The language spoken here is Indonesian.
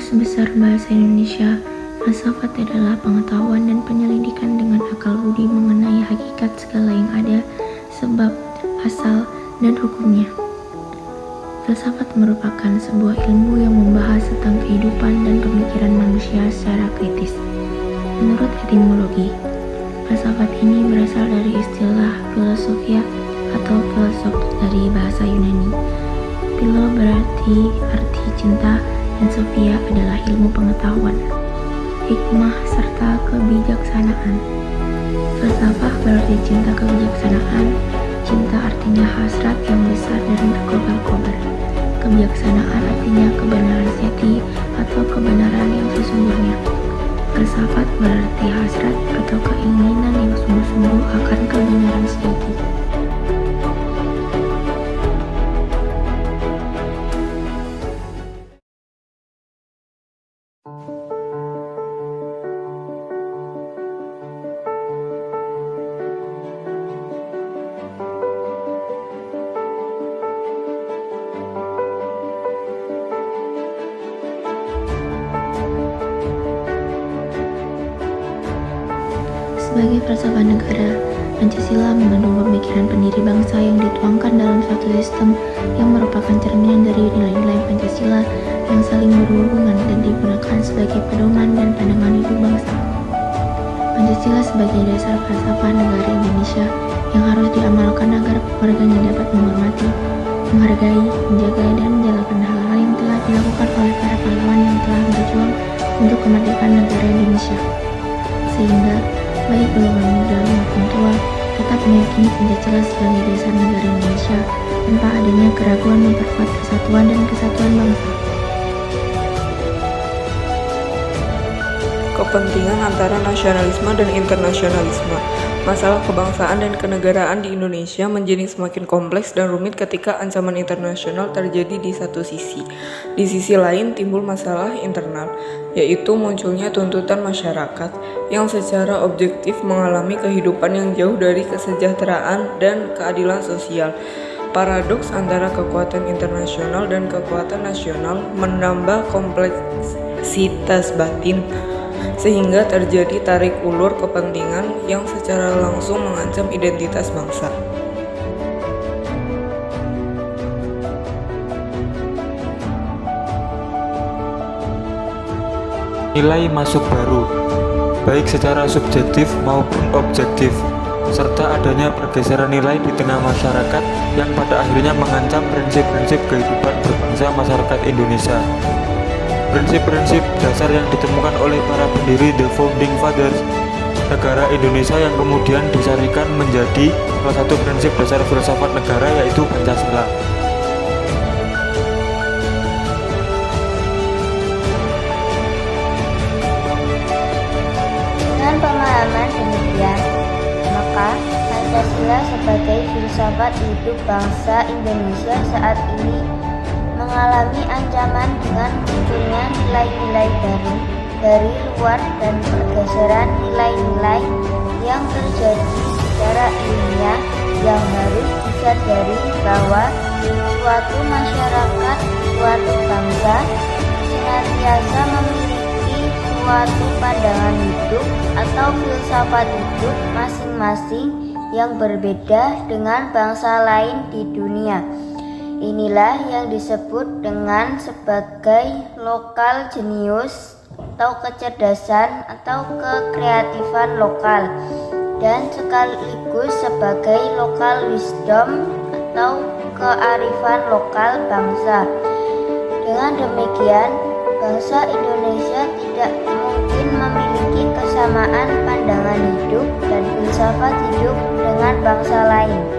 Garis besar bahasa Indonesia, filsafat adalah pengetahuan dan penyelidikan dengan akal budi mengenai hakikat segala yang ada, sebab, asal, dan hukumnya. Filsafat merupakan sebuah ilmu yang membahas tentang kehidupan dan pemikiran manusia secara kritis. Menurut etimologi, filsafat ini berasal dari istilah filosofia atau filosof dari bahasa Yunani. Philo berarti arti cinta dan Sophia adalah ilmu pengetahuan, hikmah, serta kebijaksanaan. Filsafah berarti cinta kebijaksanaan, cinta artinya hasrat yang besar dan berkobar-kobar. Kebijaksanaan artinya kebenaran sejati atau kebenaran yang sesungguhnya. Filsafat berarti hasrat atau keinginan yang sungguh-sungguh akan kebenaran sejati. Sebagai filsafat negara, Pancasila mengandung pemikiran pendiri bangsa yang dituangkan dalam suatu sistem yang merupakan cerminan dari nilai-nilai Pancasila yang saling berhubungan dan digunakan sebagai pedoman dan pandangan hidup bangsa. Pancasila sebagai dasar filsafat negara Indonesia yang harus diamalkan agar warganya dapat menghormati, menghargai, menjaga, dan menjalankan hal-hal yang telah dilakukan oleh para pahlawan yang telah berjuang untuk kemerdekaan negara Indonesia. Sehingga baik golongan muda maupun tua tetap meyakini Pancasila sebagai dasar negara Indonesia tanpa adanya keraguan memperkuat persatuan dan kesatuan bangsa. Kepentingan antara nasionalisme dan internasionalisme. Masalah kebangsaan dan kenegaraan di Indonesia menjadi semakin kompleks dan rumit ketika ancaman internasional terjadi di satu sisi. Di sisi lain timbul masalah internal, yaitu munculnya tuntutan masyarakat yang secara objektif mengalami kehidupan yang jauh dari kesejahteraan dan keadilan sosial. Paradoks antara kekuatan internasional dan kekuatan nasional menambah kompleksitas batin, sehingga terjadi tarik ulur kepentingan yang secara langsung mengancam identitas bangsa. Nilai masuk baru, baik secara subjektif maupun objektif, serta adanya pergeseran nilai di tengah masyarakat yang pada akhirnya mengancam prinsip-prinsip kehidupan berbangsa masyarakat Indonesia. Prinsip-prinsip dasar yang ditemukan oleh para pendiri The Founding Fathers negara Indonesia yang kemudian disarikan menjadi salah satu prinsip dasar filsafat negara, yaitu Pancasila. Dengan pemahaman demikian, maka Pancasila sebagai filsafat hidup bangsa Indonesia saat ini mengalami ancaman dengan munculnya nilai-nilai baru dari luar dan pergeseran nilai-nilai yang terjadi secara ilmiah yang harus disadari bahwa suatu masyarakat, suatu bangsa senantiasa memiliki suatu pandangan hidup atau filsafat hidup masing-masing yang berbeda dengan bangsa lain di dunia. Inilah yang disebut dengan sebagai lokal jenius atau kecerdasan atau kekreatifan lokal, dan sekaligus sebagai lokal wisdom atau kearifan lokal bangsa. Dengan demikian, bangsa Indonesia tidak mungkin memiliki kesamaan pandangan hidup dan filsafat hidup dengan bangsa lain.